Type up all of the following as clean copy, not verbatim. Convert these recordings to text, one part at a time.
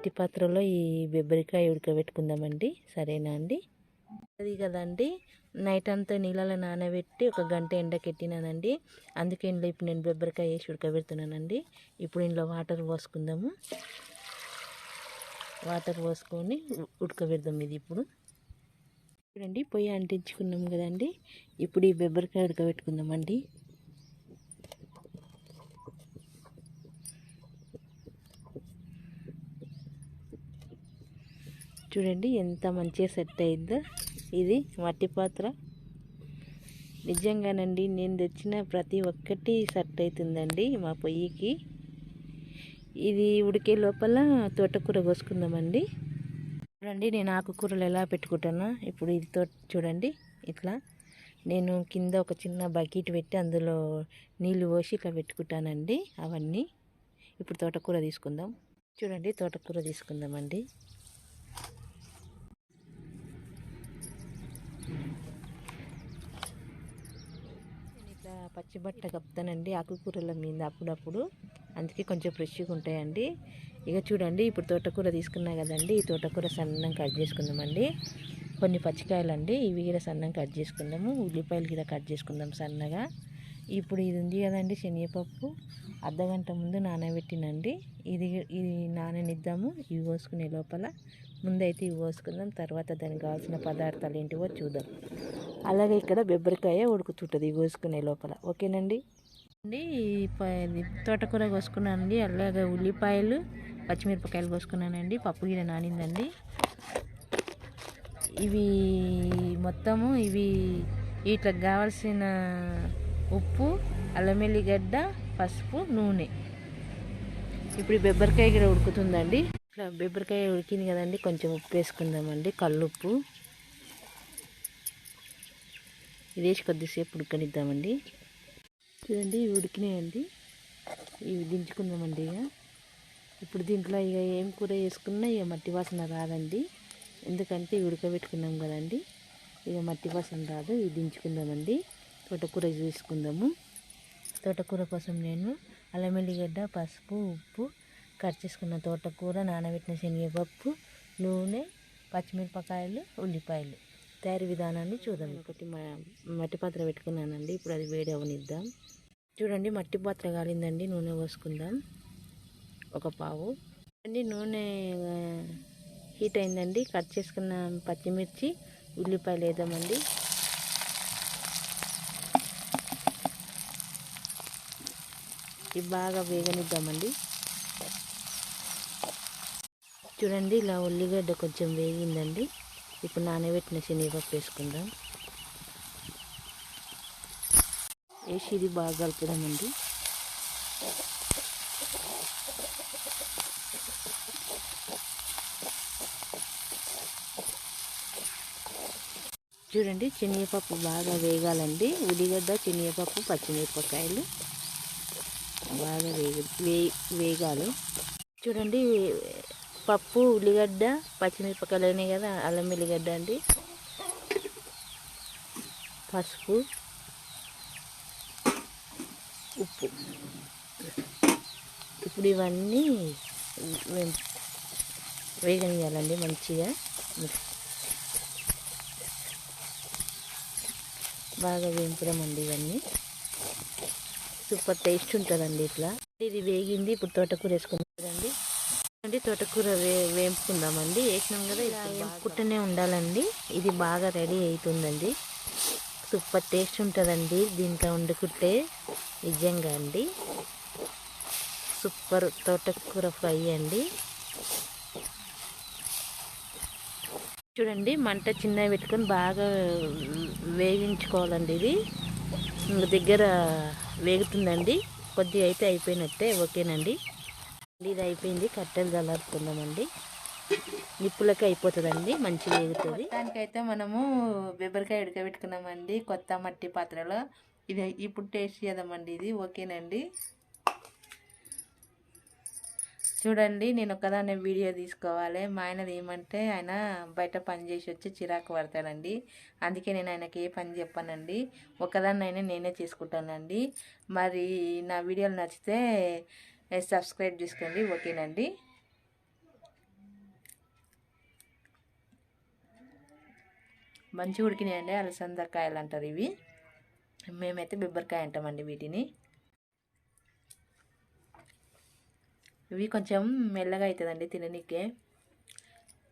మట్టి పాత్రలో ఈ బెబ్బరికాయ ఉడకబెట్టుకుందామండి. సరేనా అండి? అది కదండి, నైట్ అంతా నీళ్ళలో నానబెట్టి ఒక గంట ఎండకెట్టినానండి. అందుకే ఇందులో ఇప్పుడు నేను బెబ్బరికాయ వేసి ఉడకబెడుతున్నానండి. ఇప్పుడు ఇందులో వాటర్ పోసుకుందాము. వాటర్ పోసుకొని ఉడకబెడదాం. ఇది ఇప్పుడు చూడండి, పొయ్యి అంటించుకున్నాం కదండి. ఇప్పుడు ఈ బెబ్బరికాయ ఉడకబెట్టుకుందామండి. చూడండి ఎంత మంచిగా సెట్ అయిందో. ఇది మట్టి పాత్ర నిజంగానండి, నేను తెచ్చిన ప్రతి ఒక్కటి సెట్ అవుతుందండి మా పొయ్యికి. ఇది ఉడికే లోపల తోటకూర కోసుకుందామండి. చూడండి నేను ఆకుకూరలు ఎలా పెట్టుకుంటానో ఇప్పుడు ఇది చూడండి. ఇట్లా నేను కింద ఒక చిన్న బకెట్ పెట్టి అందులో నీళ్ళు పోసి ఇట్లా పెట్టుకుంటానండి అవన్నీ. ఇప్పుడు తోటకూర తీసుకుందాం. చూడండి తోటకూర తీసుకుందామండి. ఇట్లా పచ్చిబట్ట కప్పుతానండి ఆకుకూరల మీద అప్పుడప్పుడు, అందుకే కొంచెం ఫ్రెష్గా ఉంటాయండి. ఇక చూడండి ఇప్పుడు తోటకూర తీసుకున్నా కదండి. ఈ తోటకూర సన్నం కట్ చేసుకుందామండి. కొన్ని పచ్చికాయలండి, ఇవి కూడా సన్నం కట్ చేసుకుందాము. ఉల్లిపాయలు కూడా కట్ చేసుకుందాం సన్నగా. ఇప్పుడు ఇది ఉంది కదండి శనగపప్పు, అర్ధగంట ముందు నానబెట్టినండి. ఇది నాననిద్దాము. ఇవి పోసుకునే లోపల ముందైతే ఇవి పోసుకుందాం, తర్వాత దానికి కావాల్సిన పదార్థాలు ఏంటివో చూద్దాం. అలాగే ఇక్కడ బెబ్బరికాయ ఉడుకుతుంటుంది ఇవి కోసుకునే లోపల. ఓకేనండి అండి. తోటకూర కోసుకున్నానండి. అలాగే ఉల్లిపాయలు పచ్చిమిరపకాయలు కోసుకున్నానండి. పప్పు గిన్నె నానిందండి. ఇవి మొత్తము వీటికి కావాల్సిన ఉప్పు, అల్లం వెల్లిగడ్డ, పసుపు, నూనె. ఇప్పుడు ఈ బెబ్బరికాయ కూడా ఉడుకుతుందండి. ఇట్లా బెబ్బరికాయ ఉడికింది కదండి, కొంచెం ఉప్పు వేసుకుందామండి, కల్లుప్పు. ఇది వేసి కొద్దిసేపు ఉడకనిద్దామండి. చూడండి ఇవి ఉడికినాయండి. ఇవి దించుకుందామండి. ఇప్పుడు దీంట్లో ఇక ఏం కూర వేసుకున్నా ఇక మట్టి వాసన రాదండి, ఎందుకంటే ఇవి ఉడకబెట్టుకున్నాం కదండి. ఇక మట్టి వాసన రాదు. ఇవి దించుకుందామండి. తోటకూర తీసుకుందాము. తోటకూర కోసం నేను అల్లం వెల్లిగడ్డ, పసుపు, ఉప్పు, కట్ చేసుకున్న తోటకూర, నానబెట్టిన శనగపప్పు, నూనె, పచ్చిమిరపకాయలు, ఉల్లిపాయలు. తయారీ విధానాన్ని చూద్దాం. ఒకటి మట్టి పాత్ర పెట్టుకున్నానండి. ఇప్పుడు అది వేడి అవనిద్దాం. చూడండి మట్టి పాత్ర కాలిందండి. నూనె పోసుకుందాం ఒక పావు అండి. నూనె హీట్ అయిందండి. కట్ చేసుకున్న పచ్చిమిర్చి, ఉల్లిపాయలు వేద్దామండి. ఇవి బాగా వేగనిద్దామండి. చూడండి ఇలా ఉల్లిగడ్డ కొంచెం వేగిందండి. ఇప్పుడు నానబెట్టిన శనగపప్పు వేసుకుందాం. వేసి ఇది బాగా కలుపుదామండి. చూడండి శనగపప్పు బాగా వేగాలండి. ఉల్లిగడ్డ, శనగపప్పు, పచ్చిమిరపకాయలు బాగా వేగాలి. చూడండి పప్పు, ఉల్లిగడ్డ, పచ్చిమిరపకాయలు అయినాయి కదా. అల్లం వెల్లిగడ్డ అండి, పసుపు, ఉప్పు. ఇప్పుడు ఇవన్నీ వేగనియాలండి మంచిగా. బాగా వేయించడమండి. ఇవన్నీ సూపర్ టేస్ట్ ఉంటుందండి ఇట్లా. ఇది వేగింది. ఇప్పుడు తోటకూర వేసుకుంటారండి. అండి తోటకూర వేపుకుందామండి. వేసినాం కదా, ఇలా వేపుకుంటూనే ఉండాలండి. ఇది బాగా రెడీ అవుతుందండి. సూపర్ టేస్ట్ ఉంటుందండి దీంట్లో వండుకుంటే. నిజంగా అండి సూపర్ తోటకూర ఫ్రై అండి. చూడండి మంట చిన్నగా పెట్టుకొని బాగా వేగించుకోవాలండి. ఇది దగ్గర వేగుతుందండి. కొద్దిగా అయితే అయిపోయినట్టే. ఓకేనండి, ఇది అయిపోయింది. కట్టెలు చల్లారుకుందామండి. నిప్పులకి అయిపోతుందండి, మంచిగా వేగుతుంది. దానికైతే మనము బెబ్బరికాయ ఉడకబెట్టుకున్నామండి కొత్త మట్టి పాత్రలో. ఇది ఇప్పుడు టేస్ట్ చేద్దామండి ఇది. ఓకేనండి, చూడండి నేను ఒక్కదాన్నే వీడియో తీసుకోవాలి. మా ఆయనది ఏమంటే ఆయన బయట పని చేసి వచ్చి చిరాకు పడతాడండి. అందుకే నేను ఆయనకి ఏ పని చెప్పానండి. ఒక్కదాన్నైనా నేనే చేసుకుంటానండి. మరి నా వీడియోలు నచ్చితే సబ్స్క్రైబ్ చేసుకోండి. ఓకేనండి. మంచిగా ఉడికినాయండి. అలసందకాయలు అంటారు ఇవి, మేమైతే బెబ్బరకాయ అంటామండి వీటిని. ఇవి కొంచెం మెల్లగా అవుతుందండి తిననీకే,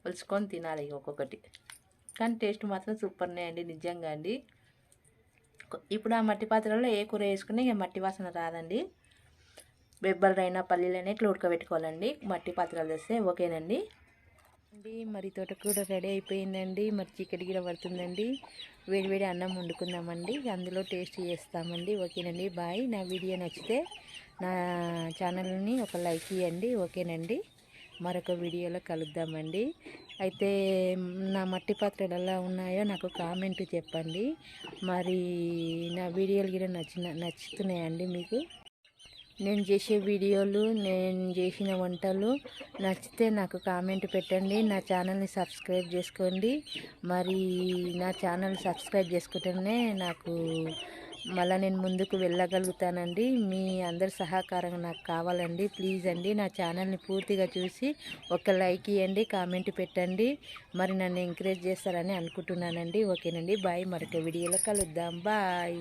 ఒలుచుకొని తినాలి ఒక్కొక్కటి. కానీ టేస్ట్ మాత్రం సూపర్ ఉన్నాయండి నిజంగా అండి. ఇప్పుడు ఆ మట్టి పాత్రలో ఏ కూర వేసుకుని ఇక మట్టి వాసన రాదండి. బెబ్బలైనా పల్లీలైనా ఇట్లా ఉడకబెట్టుకోవాలండి మట్టి పాత్రలు తెస్తే. ఓకేనండి మరి తోటకూర రెడీ అయిపోయిందండి. మరి చికెన్ గిర పడుతుందండి. వేడివేడి అన్నం వండుకుందామండి, అందులో టేస్ట్ చేస్తామండి. ఓకేనండి, బాయ్. నా వీడియో నచ్చితే నా ఛానల్ని ఒక లైక్ ఇవ్వండి. ఓకేనండి, మరొక వీడియోలో కలుద్దామండి. అయితే నా మట్టి పాత్రలు ఎలా ఉన్నాయో నాకు కామెంట్ చెప్పండి. మరి నా వీడియోలు కూడా నచ్చుతున్నాయండి మీకు? నేను చేసే వీడియోలు, నేను చేసిన వంటలు నచ్చితే నాకు కామెంట్ పెట్టండి. నా ఛానల్ని సబ్స్క్రైబ్ చేసుకోండి. మరి నా ఛానల్ సబ్స్క్రైబ్ చేసుకుంటేనే నాకు మళ్ళీ నేను ముందుకు వెళ్ళగలుగుతానండి. మీ అందరి సహకారం నాకు కావాలండి. ప్లీజ్ అండి, నా ఛానల్ని పూర్తిగా చూసి ఒక లైక్ ఇవ్వండి, కామెంట్ పెట్టండి. మరి నన్ను ఎంకరేజ్ చేస్తారని అనుకుంటున్నానండి. ఓకేనండి, బాయ్. మరొక వీడియోలో కలుద్దాం. బాయ్.